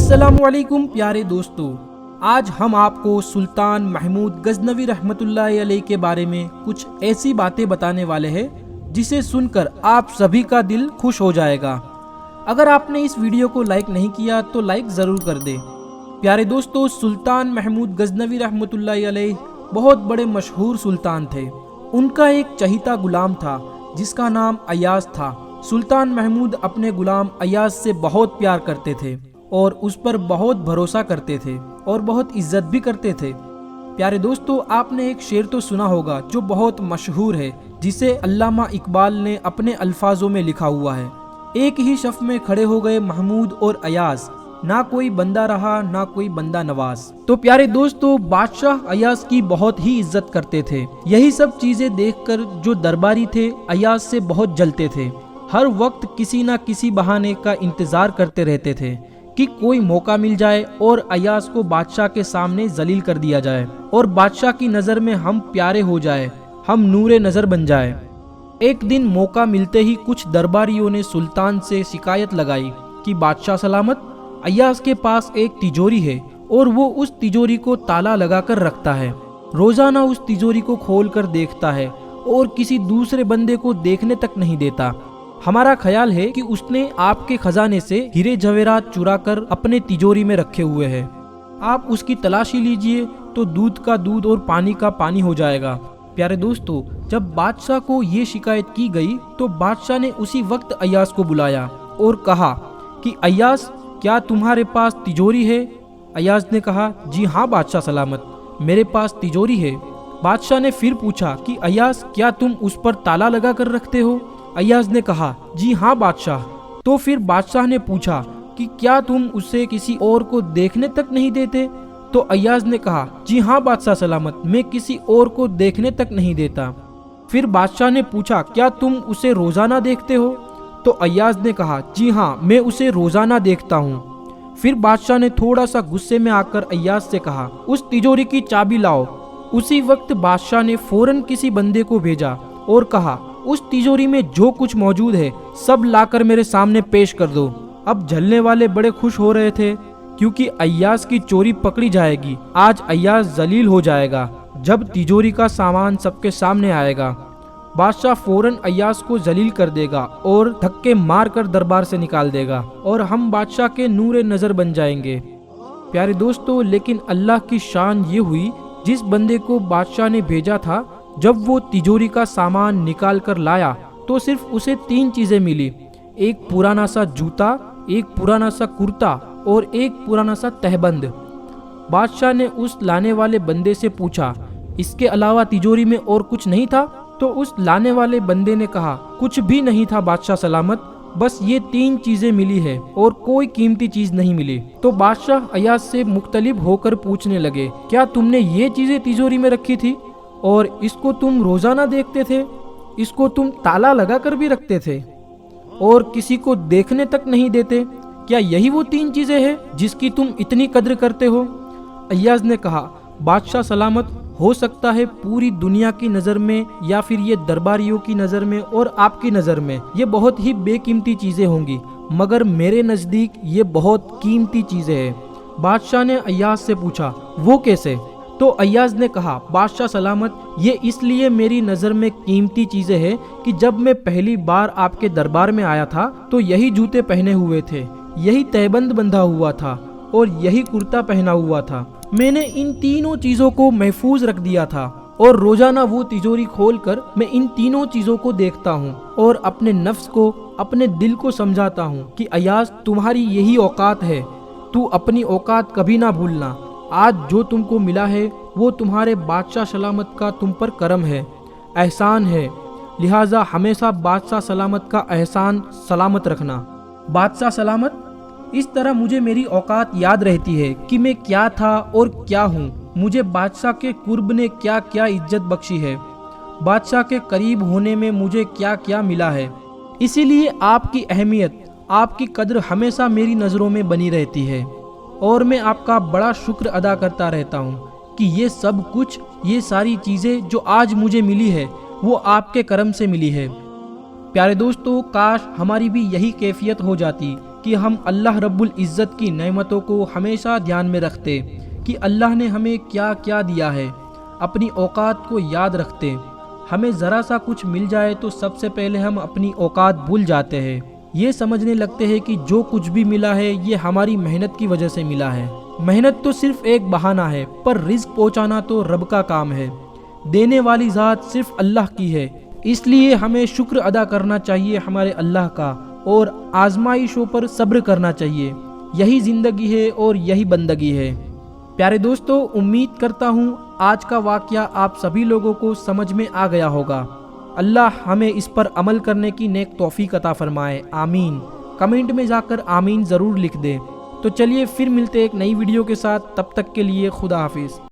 अस्सलामुअलैकुम प्यारे दोस्तों, आज हम आपको सुल्तान महमूद गजनवी रहमतुल्लाह अलैह के बारे में कुछ ऐसी बातें बताने वाले हैं जिसे सुनकर आप सभी का दिल खुश हो जाएगा। अगर आपने इस वीडियो को लाइक नहीं किया तो लाइक ज़रूर कर दें। प्यारे दोस्तों, सुल्तान महमूद गजनवी रहमतुल्लाह अलैह बहुत बड़े मशहूर सुल्तान थे। उनका एक चहीता गुलाम था जिसका नाम अय्याज था। सुल्तान महमूद अपने गुलाम अय्याज से बहुत प्यार करते थे और उस पर बहुत भरोसा करते थे और बहुत इज्जत भी करते थे। प्यारे दोस्तों, आपने एक शेर तो सुना होगा जो बहुत मशहूर है, जिसे अल्लामा इकबाल ने अपने अल्फाजों में लिखा हुआ है। एक ही शफ में खड़े हो गए महमूद और अय्याज, ना कोई बंदा रहा ना कोई बंदा नवाज। तो प्यारे दोस्तों, बादशाह अय्याज की बहुत ही इज्जत करते थे। यही सब चीजें देखकर जो दरबारी थे अय्याज से बहुत जलते थे। हर वक्त किसी ना किसी बहाने का इंतजार करते रहते थे कि कोई मौका मिल जाए और अय्याज को बादशाह के सामने जलील कर दिया जाए और बादशाह की नज़र में हम प्यारे हो जाए, हम नूरे नज़र बन जाए। एक दिन मौका मिलते ही कुछ दरबारियों ने सुल्तान से शिकायत लगाई कि बादशाह सलामत, अय्याज के पास एक तिजोरी है और वो उस तिजोरी को ताला लगाकर रखता है। रोजाना उस तिजोरी को खोल कर देखता है और किसी दूसरे बंदे को देखने तक नहीं देता। हमारा ख्याल है कि उसने आपके खजाने से हीरे जवेरात चुरा कर अपने तिजोरी में रखे हुए हैं। आप उसकी तलाशी लीजिए तो दूध का दूध और पानी का पानी हो जाएगा। प्यारे दोस्तों, जब बादशाह को ये शिकायत की गई तो बादशाह ने उसी वक्त अय्याज को बुलाया और कहा कि अय्याज, क्या तुम्हारे पास तिजोरी है? अय्याज ने कहा, जी हाँ बादशाह सलामत, मेरे पास तिजोरी है। बादशाह ने फिर पूछा कि अय्याज, क्या तुम उस पर ताला लगा कर रखते हो? अय्याज ने कहा, जी हाँ बादशाह। तो फिर बादशाह ने पूछा कि क्या तुम उसे किसी और को देखने तक नहीं देते? तो अय्याज ने कहा, जी हाँ बादशाह सलामत, मैं किसी और को देखने तक नहीं देता। फिर बादशाह ने पूछा, क्या तुम उसे रोजाना देखते हो? तो अय्याज ने कहा, जी हाँ, मैं उसे रोजाना देखता हूँ। फिर बादशाह ने थोड़ा सा गुस्से में आकर अय्याज से कहा, उस तिजोरी की चाबी लाओ। उसी वक्त बादशाह ने फौरन किसी बंदे को भेजा और कहा, उस तिजोरी में जो कुछ मौजूद है सब लाकर मेरे सामने पेश कर दो। अब झलने वाले बड़े खुश हो रहे थे क्योंकि अय्याज की चोरी पकड़ी जाएगी। आज अय्याज जलील हो जाएगा जब तिजोरी का सामान सबके सामने आएगा। बादशाह फौरन अय्याज को जलील कर देगा और धक्के मार कर दरबार से निकाल देगा और हम बादशाह के नूरे नजर बन जाएंगे। प्यारे दोस्तों, लेकिन अल्लाह की शान ये हुई, जिस बंदे को बादशाह ने भेजा था, जब वो तिजोरी का सामान निकाल कर लाया तो सिर्फ उसे 3 चीजें मिली। एक पुराना सा जूता, एक पुराना सा कुर्ता और एक पुराना सा तहबंद। बादशाह ने उस लाने वाले बंदे से पूछा, इसके अलावा तिजोरी में और कुछ नहीं था? तो उस लाने वाले बंदे ने कहा, कुछ भी नहीं था बादशाह सलामत, बस ये 3 चीजें मिली है और कोई कीमती चीज नहीं मिली। तो बादशाह अय्याज से मुख्तलिफ होकर पूछने लगे, क्या तुमने ये चीजें तिजोरी में रखी थी और इसको तुम रोजाना देखते थे? इसको तुम ताला लगा कर भी रखते थे और किसी को देखने तक नहीं देते? क्या यही वो 3 चीजें हैं जिसकी तुम इतनी कद्र करते हो? अय्याज ने कहा, बादशाह सलामत, हो सकता है पूरी दुनिया की नज़र में या फिर ये दरबारियों की नज़र में और आपकी नज़र में ये बहुत ही बेकीमती चीज़ें होंगी, मगर मेरे नज़दीक ये बहुत कीमती चीज़ें हैं। बादशाह ने अय्याज से पूछा, वो कैसे? तो अय्याज ने कहा, बादशाह सलामत, ये इसलिए मेरी नज़र में कीमती चीज़ें हैं कि जब मैं पहली बार आपके दरबार में आया था तो यही जूते पहने हुए थे, यही तहबंद बंधा हुआ था और यही कुर्ता पहना हुआ था। मैंने इन तीनों चीज़ों को महफूज रख दिया था और रोजाना वो तिजोरी खोलकर मैं इन तीनों चीज़ों को देखता हूँ और अपने नफ्स को, अपने दिल को समझाता हूँ कि अय्याज, तुम्हारी यही औकात है, तू अपनी औकात कभी ना भूलना। आज जो तुमको मिला है वो तुम्हारे बादशाह सलामत का तुम पर करम है, एहसान है, लिहाजा हमेशा बादशाह सलामत का एहसान सलामत रखना। बादशाह सलामत, इस तरह मुझे मेरी औकात याद रहती है कि मैं क्या था और क्या हूँ। मुझे बादशाह के कुर्ब ने क्या क्या इज्जत बख्शी है, बादशाह के करीब होने में मुझे क्या क्या मिला है। इसीलिए आपकी अहमियत, आपकी कद्र हमेशा मेरी नज़रों में बनी रहती है और मैं आपका बड़ा शुक्र अदा करता रहता हूँ कि ये सब कुछ, ये सारी चीज़ें जो आज मुझे मिली है वो आपके करम से मिली है। प्यारे दोस्तों, काश हमारी भी यही कैफियत हो जाती کہ ہم اللہ رب العزت کی نعمتوں کو ہمیشہ دھیان میں رکھتے کہ اللہ نے ہمیں کیا کیا دیا ہے، اپنی اوقات کو یاد رکھتے۔ ہمیں ذرا سا کچھ مل جائے تو سب سے پہلے ہم اپنی اوقات بھول جاتے ہیں، یہ سمجھنے لگتے ہیں کہ جو کچھ بھی ملا ہے یہ ہماری محنت کی وجہ سے ملا ہے۔ محنت تو صرف ایک بہانہ ہے، پر رزق پہنچانا تو رب کا کام ہے، دینے والی ذات صرف اللہ کی ہے۔ اس لیے ہمیں شکر ادا کرنا چاہیے ہمارے اللہ کا، اور آزمائشوں پر صبر کرنا چاہیے۔ یہی زندگی ہے اور یہی بندگی ہے۔ پیارے دوستو، امید کرتا ہوں آج کا واقعہ آپ سبھی لوگوں کو سمجھ میں آ گیا ہوگا۔ اللہ ہمیں اس پر عمل کرنے کی نیک توفیق عطا فرمائے، آمین۔ کمنٹ میں جا کر آمین ضرور لکھ دے۔ تو چلیے پھر ملتے ایک نئی ویڈیو کے ساتھ، تب تک کے لیے خدا حافظ۔